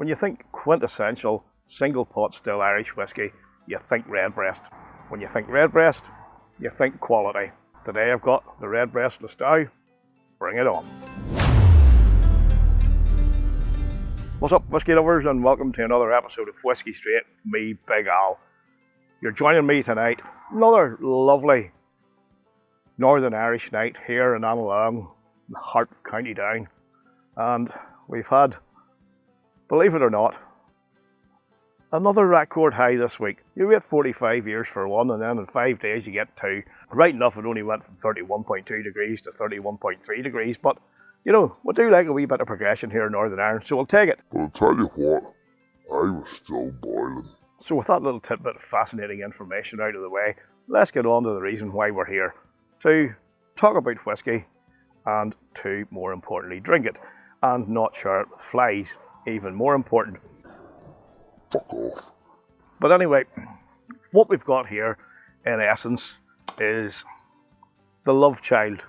When you think quintessential single pot still Irish whiskey, you think Redbreast. When you think Redbreast, you think quality. Today I've got the Redbreast Lustau. Bring it on. What's up, whiskey lovers, and welcome to another episode of Whiskey Straight with me, Big Al. You're joining me tonight, another lovely Northern Irish night here in Annalong, the heart of County Down. And we've had, believe it or not, another record high this week. You wait 45 years for one, and then in 5 days you get two. Right enough, it only went from 31.2 degrees to 31.3 degrees, but you know, we do like a wee bit of progression here in Northern Ireland, so we'll take it. But I'll tell you what, I was still boiling. So with that little tidbit of fascinating information out of the way, let's get on to the reason why we're here. To talk about whiskey, and to, more importantly, drink it, and not share it with flies, even more important. Fuck off. But anyway, what we've got here, in essence, is the love child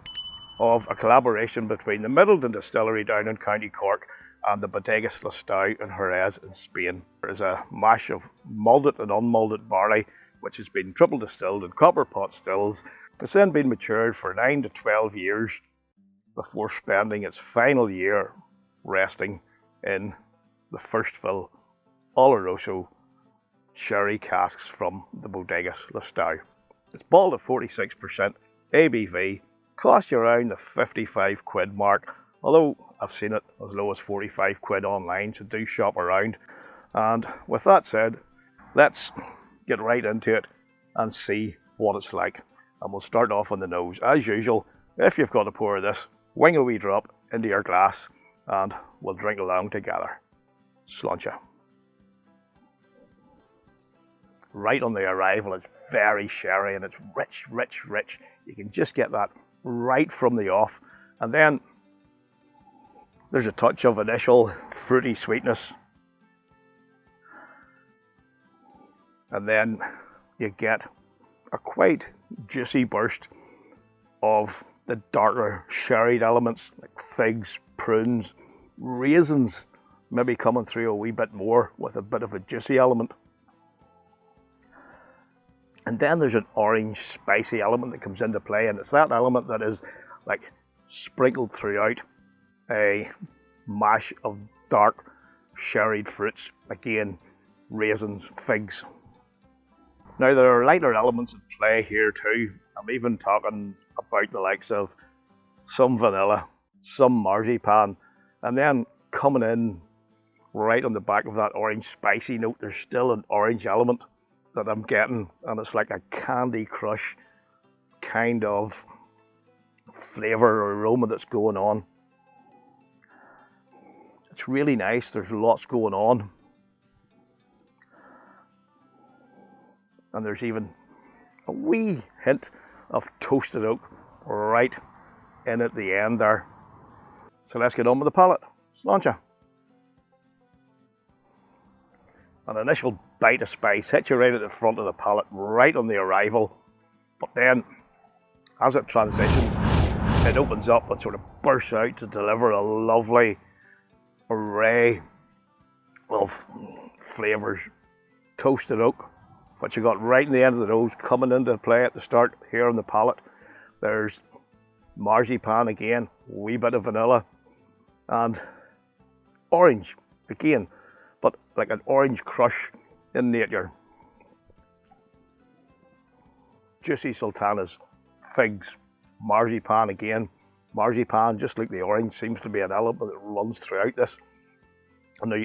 of a collaboration between the Middleton Distillery down in County Cork and the Mediocre Lustau in Jerez in Spain. There's a mash of malted and unmalted barley, which has been triple distilled in copper pot stills. It's then been matured for 9 to 12 years before spending its final year resting in the first fill Oloroso sherry casks from the Mediocre Lustau. It's bottled at 46% ABV, cost you around the 55 quid mark, although I've seen it as low as 45 quid online, so do shop around. And with that said, let's get right into it and see what it's like. And we'll start off on the nose. As usual, if you've got a pour of this, wing a wee drop into your glass and we'll drink along together. Sláinte. Right on the arrival, it's very sherry and it's rich, rich, rich. You can just get that right from the off. And then there's a touch of initial fruity sweetness. And then you get a quite juicy burst of the darker sherried elements like figs, prunes, raisins, maybe coming through a wee bit more with a bit of a juicy element. And then there's an orange spicy element that comes into play, and it's that element that is like sprinkled throughout a mash of dark sherried fruits, again, raisins, figs. Now there are lighter elements at play here too. I'm even talking about the likes of some vanilla, some marzipan, and then coming in right on the back of that orange spicy note, there's still an orange element that I'm getting, and it's like a Candy Crush kind of flavour or aroma that's going on. It's really nice, there's lots going on. And there's even a wee hint of toasted oak right in at the end there. So let's get on with the palate. Sláinte. An initial bite of spice hits you right at the front of the palate, right on the arrival. But then, as it transitions, it opens up and sort of bursts out to deliver a lovely array of flavours. Toasted oak, which you got right in the end of the nose, coming into play at the start here on the palate. There's marzipan again, a wee bit of vanilla, and orange again, but like an orange crush in nature. Juicy sultanas, figs, marzipan again. Marzipan, just like the orange, seems to be an element that runs throughout this. And now,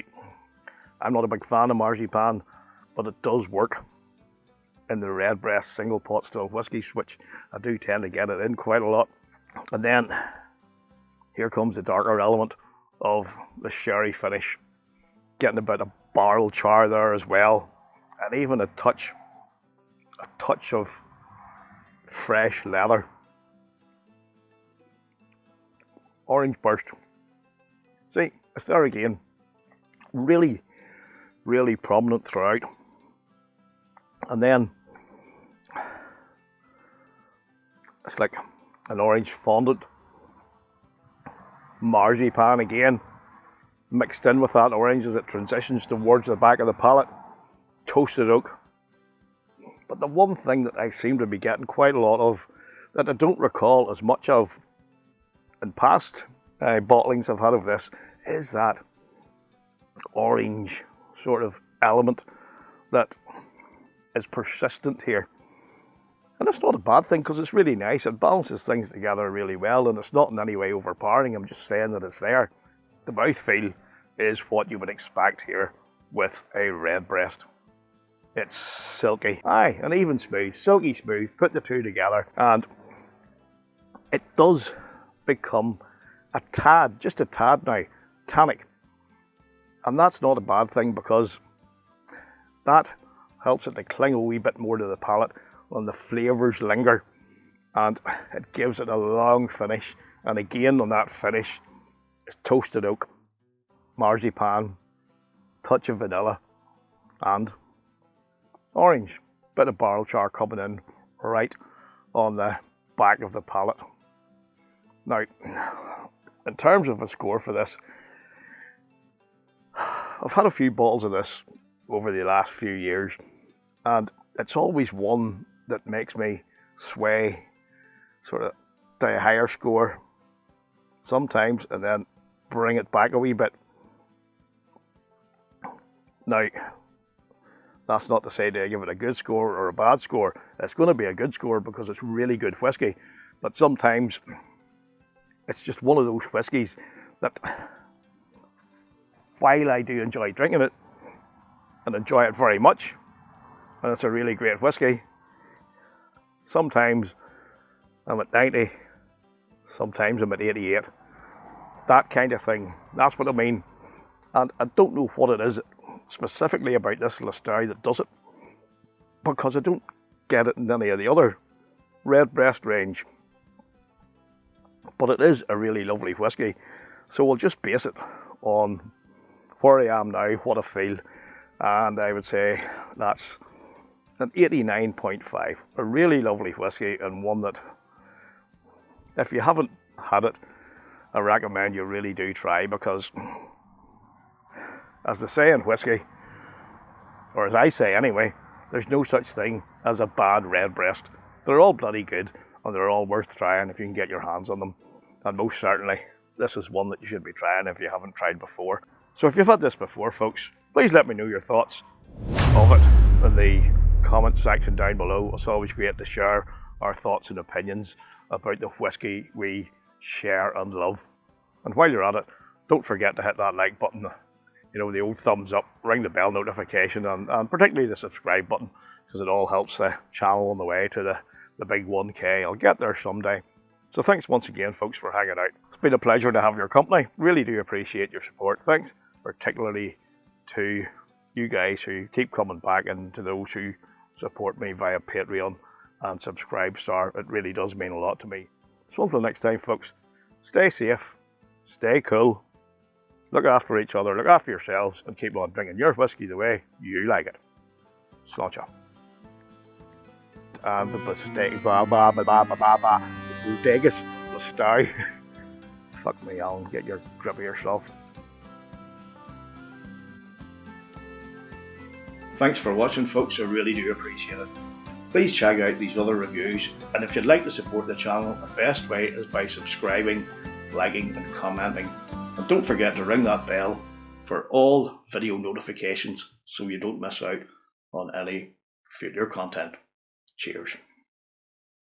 I'm not a big fan of marzipan, but it does work in the Redbreast single pot still whiskies, which I do tend to get it in quite a lot. And then here comes the darker element of the sherry finish, getting a bit of barrel char there as well, and even a touch of fresh leather. Orange burst. See, it's there again. Really, really prominent throughout. And then it's like an orange fondant. Marzipan again. mixed in with that orange as it transitions towards the back of the palate. Toasted oak. But the one thing that I seem to be getting quite a lot of, that I don't recall as much of in past bottlings I've had of this, is that orange sort of element that is persistent here. And it's not a bad thing because it's really nice. It balances things together really well and it's not in any way overpowering. I'm just saying that it's there. The mouthfeel is what you would expect here with a Redbreast. It's silky, aye, and even smooth, silky smooth, put the two together and it does become a tad, just a tad now, tannic. And that's not a bad thing because that helps it to cling a wee bit more to the palate when the flavours linger and it gives it a long finish. And again on that finish is toasted oak, marzipan, touch of vanilla and orange. Bit of barrel char coming in right on the back of the palate. Now, in terms of a score for this, I've had a few bottles of this over the last few years and it's always one that makes me sway sort of to a higher score sometimes and then bring it back a wee bit. Now, that's not to say do I give it a good score or a bad score. It's going to be a good score because it's really good whiskey. But sometimes it's just one of those whiskies that while I do enjoy drinking it and enjoy it very much, and it's a really great whiskey, sometimes I'm at 90, sometimes I'm at 88. That kind of thing. That's what I mean. And I don't know what it is specifically about this Lustau that does it, because I don't get it in any of the other Redbreast range. But it is a really lovely whiskey, so we'll just base it on where I am now, what I feel, and I would say that's an 89.5. A really lovely whiskey and one that, if you haven't had it, I recommend you really do try, because as they say in whiskey, or as I say anyway, there's no such thing as a bad Redbreast. They're all bloody good and they're all worth trying if you can get your hands on them. And most certainly, this is one that you should be trying if you haven't tried before. So if you've had this before, folks, please let me know your thoughts of it in the comment section down below. It's always great to share our thoughts and opinions about the whiskey we share and love. And while you're at it, don't forget to hit that like button, you know, the old thumbs up, ring the bell notification, and particularly the subscribe button, because it all helps the channel on the way to the big 1K. I'll get there someday. So thanks once again, folks, for hanging out. It's been a pleasure to have your company. Really do appreciate your support. Thanks particularly to you guys who keep coming back, and to those who support me via Patreon and Subscribestar. It really does mean a lot to me. So until next time, folks, stay safe, stay cool, look after each other, look after yourselves, and keep on drinking your whiskey the way you like it. Sláinte. And the Bodegas Lustau. Fuck me, Alan, get your grip of yourself. Thanks for watching, folks, I really do appreciate it. Please check out these other reviews, and if you'd like to support the channel, the best way is by subscribing, liking and commenting. And don't forget to ring that bell for all video notifications so you don't miss out on any future content. Cheers.